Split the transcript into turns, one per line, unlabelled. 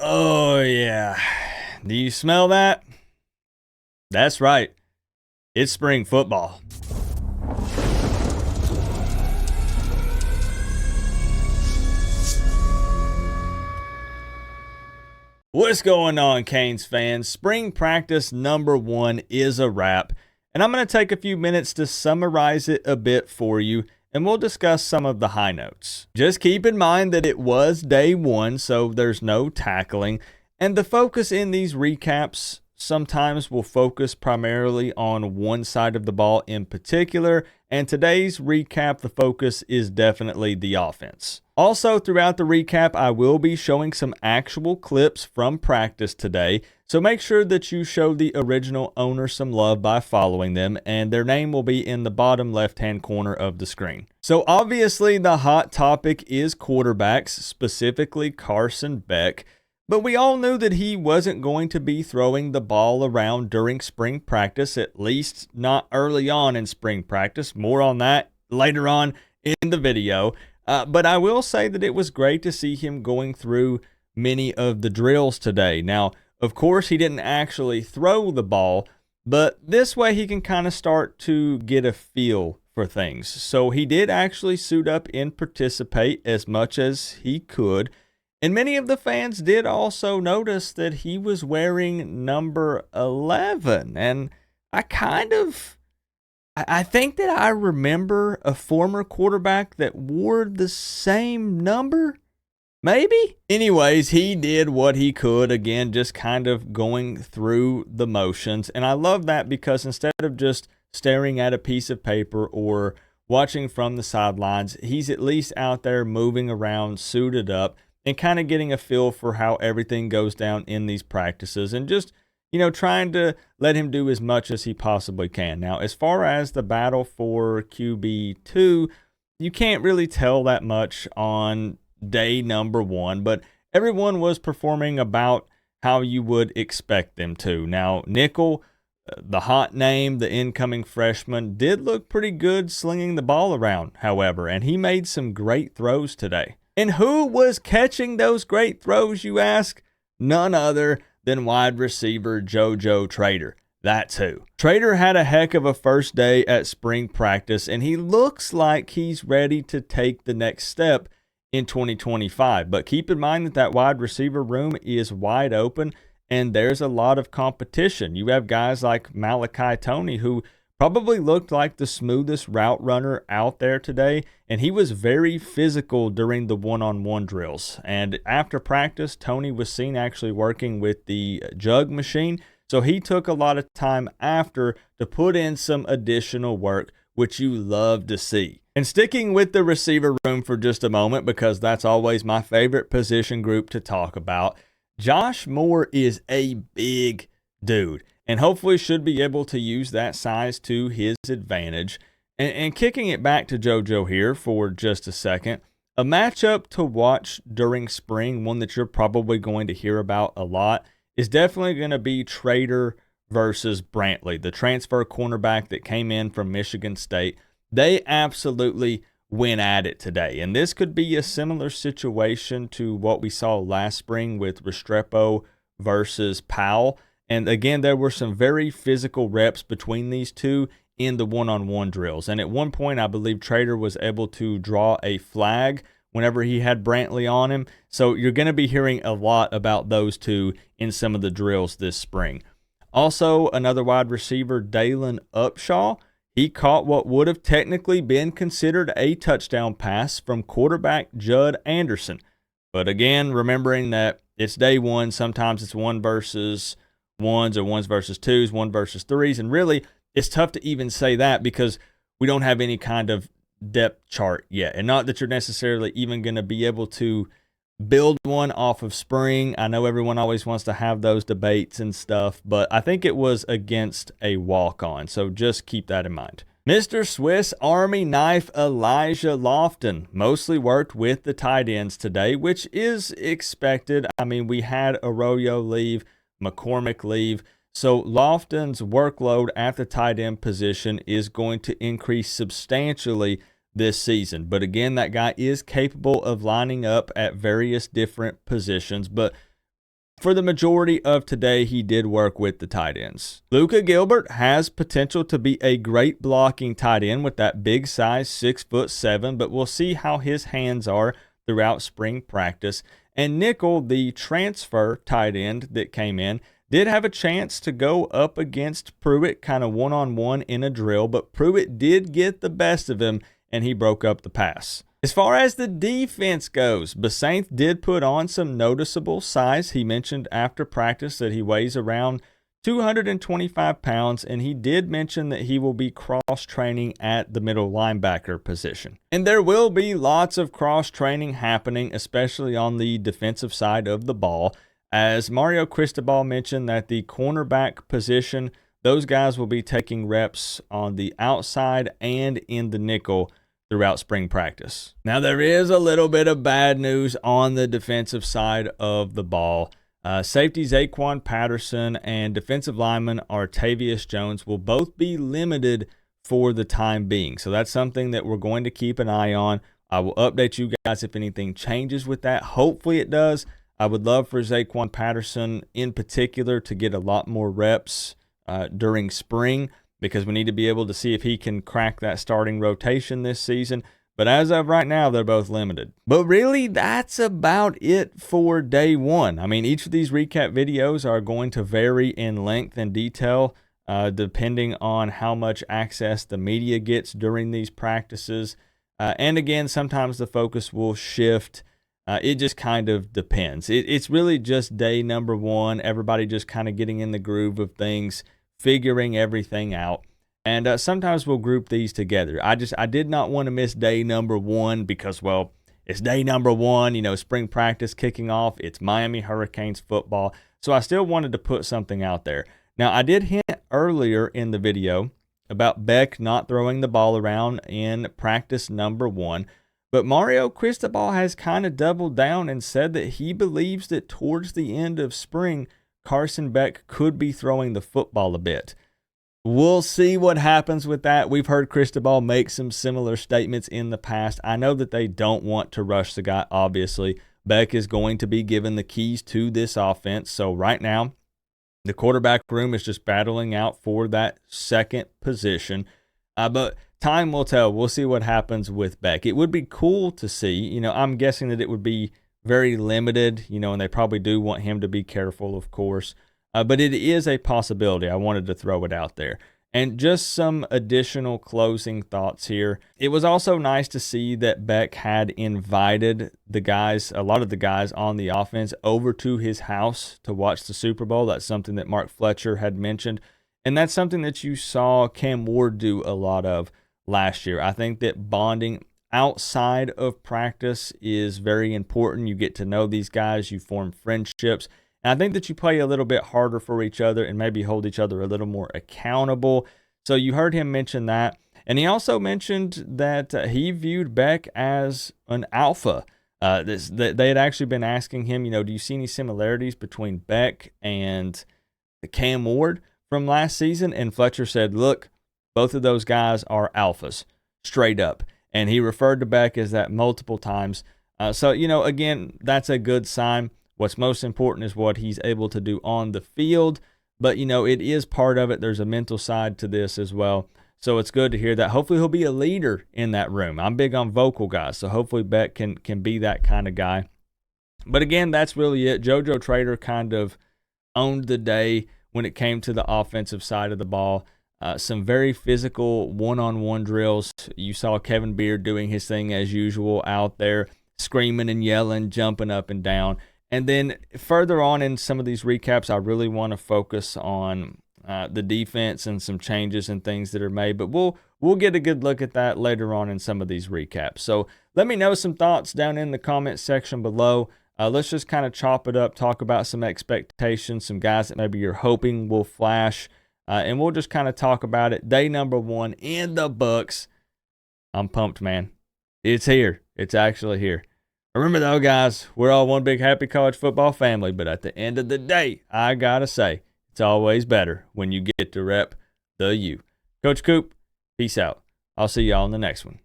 Oh, yeah. Do you smell that? That's right. It's spring football. What's going on, Canes fans? Spring practice number 1 is a wrap, and I'm going to take a few minutes to summarize it a bit for you, and we'll discuss some of the high notes. Just keep in mind that it was day 1, so there's no tackling, and the focus in these recaps sometimes will focus primarily on one side of the ball in particular, and today's recap, the focus is definitely the offense. Also, throughout the recap, I will be showing some actual clips from practice today, so make sure that you show the original owner some love by following them, and their name will be in the bottom left-hand corner of the screen. So obviously, the hot topic is quarterbacks, specifically Carson Beck, but we all knew that he wasn't going to be throwing the ball around during spring practice, at least not early on in spring practice. More on that later on in the video. But I will say that it was great to see him going through many of the drills today. Now, of course, he didn't actually throw the ball, but this way he can kind of start to get a feel for things. So he did actually suit up and participate as much as he could. And many of the fans did also notice that he was wearing number 11. And I think that I remember a former quarterback that wore the same number. Maybe? Anyways, he did what he could. Again, just kind of going through the motions. And I love that because instead of just staring at a piece of paper or watching from the sidelines, he's at least out there moving around, suited up, and kind of getting a feel for how everything goes down in these practices and just, trying to let him do as much as he possibly can. Now, as far as the battle for QB2, you can't really tell that much on day number 1, but everyone was performing about how you would expect them to. Now, Nickel, the hot name, the incoming freshman, did look pretty good slinging the ball around, however, and he made some great throws today. And who was catching those great throws, you ask? None other than wide receiver JoJo Trader. That's who. Trader had a heck of a first day at spring practice, and he looks like he's ready to take the next step in 2025. But keep in mind that wide receiver room is wide open, and there's a lot of competition. You have guys like Malachi Toney, who probably looked like the smoothest route runner out there today, and he was very physical during the one-on-one drills. And after practice, Toney was seen actually working with the jug machine, so he took a lot of time after to put in some additional work, which you love to see. And sticking with the receiver room for just a moment, because that's always my favorite position group to talk about, Josh Moore is a big dude, and hopefully should be able to use that size to his advantage. And kicking it back to JoJo here for just a second, a matchup to watch during spring, one that you're probably going to hear about a lot, is definitely going to be Trader versus Brantley, the transfer cornerback that came in from Michigan State. They absolutely went at it today. And this could be a similar situation to what we saw last spring with Restrepo versus Powell. And again, there were some very physical reps between these two in the one-on-one drills. And at one point, I believe Trader was able to draw a flag whenever he had Brantley on him. So you're going to be hearing a lot about those two in some of the drills this spring. Also, another wide receiver, Dalen Upshaw, he caught what would have technically been considered a touchdown pass from quarterback Judd Anderson. But again, remembering that it's day 1, sometimes it's 1 versus 1s or 1s versus 2s, 1 versus 3s, and really it's tough to even say that because we don't have any kind of depth chart yet. And not that you're necessarily even going to be able to build one off of spring. I know everyone always wants to have those debates and stuff, but I think it was against a walk-on, so just keep that in mind. Mr. Swiss Army Knife Elijah Lofton mostly worked with the tight ends today, which is expected. I mean, we had Arroyo leave, McCormick leave, so Lofton's workload at the tight end position is going to increase substantially this season. But again, that guy is capable of lining up at various different positions. But For the majority of today, he did work with the tight ends. Luka Gilbert has potential to be a great blocking tight end with that big size, 6'7", but we'll see how his hands are throughout spring practice. And Nickel, the transfer tight end that came in, did have a chance to go up against Pruitt kind of one-on-one in a drill, but Pruitt did get the best of him, and he broke up the pass. As far as the defense goes, Basaint did put on some noticeable size. He mentioned after practice that he weighs around 225 pounds, and he did mention that he will be cross-training at the middle linebacker position. And there will be lots of cross-training happening, especially on the defensive side of the ball. As Mario Cristobal mentioned that the cornerback position, those guys will be taking reps on the outside and in the nickel throughout spring practice. Now, there is a little bit of bad news on the defensive side of the ball. Safety Zaquan Patterson and defensive lineman Artavius Jones will both be limited for the time being. So that's something that we're going to keep an eye on. I will update you guys if anything changes with that. Hopefully it does. I would love for Zaquan Patterson in particular to get a lot more reps during spring, because we need to be able to see if he can crack that starting rotation this season. But as of right now, they're both limited. But really, that's about it for day one. I mean, each of these recap videos are going to vary in length and detail depending on how much access the media gets during these practices. And again, sometimes the focus will shift. It just kind of depends. It's really just day number one, everybody just kind of getting in the groove of things, figuring everything out. And sometimes we'll group these together. I did not want to miss day number one because, well, it's day number one, you know, spring practice kicking off. It's Miami Hurricanes football. So I still wanted to put something out there. Now, I did hint earlier in the video about Beck not throwing the ball around in practice number one. But Mario Cristobal has kind of doubled down and said that he believes that towards the end of spring, Carson Beck could be throwing the football a bit. We'll see what happens with that. We've heard Cristobal make some similar statements in the past. I know that they don't want to rush the guy, obviously. Beck is going to be given the keys to this offense. So right now, the quarterback room is just battling out for that second position. But time will tell. We'll see what happens with Beck. It would be cool to see. You know, I'm guessing that it would be very limited, you know, and they probably do want him to be careful, of course. But it is a possibility. I wanted to throw it out there. And just some additional closing thoughts here. It was also nice to see that Beck had invited the guys, a lot of the guys on the offense, over to his house to watch the Super Bowl. That's something that Mark Fletcher had mentioned. And that's something that you saw Cam Ward do a lot of last year. I think that bonding outside of practice is very important. You get to know these guys, you form friendships. And I think that you play a little bit harder for each other and maybe hold each other a little more accountable. So you heard him mention that. And he also mentioned that he viewed Beck as an alpha. They had actually been asking him, you know, do you see any similarities between Beck and Cam Ward from last season? And Fletcher said, look, both of those guys are alphas, straight up. And he referred to Beck as that multiple times. So, you know, again, that's a good sign. What's most important is what he's able to do on the field. But, you know, it is part of it. There's a mental side to this as well. So it's good to hear that. Hopefully he'll be a leader in that room. I'm big on vocal guys. So hopefully Beck can be that kind of guy. But again, that's really it. JoJo Trader kind of owned the day when it came to the offensive side of the ball. Some very physical one-on-one drills. You saw Kevin Beard doing his thing as usual out there, screaming and yelling, jumping up and down. And then further on in some of these recaps, I really want to focus on the defense and some changes and things that are made. But we'll get a good look at that later on in some of these recaps. So let me know some thoughts down in the comment section below. Let's just kind of chop it up, talk about some expectations, some guys that maybe you're hoping will flash. And we'll just kind of talk about it. Day number one in the books. I'm pumped, man. It's here. It's actually here. Remember though, guys, we're all one big happy college football family, but at the end of the day, I gotta say, it's always better when you get to rep the U. Coach Coop, peace out. I'll see y'all in the next one.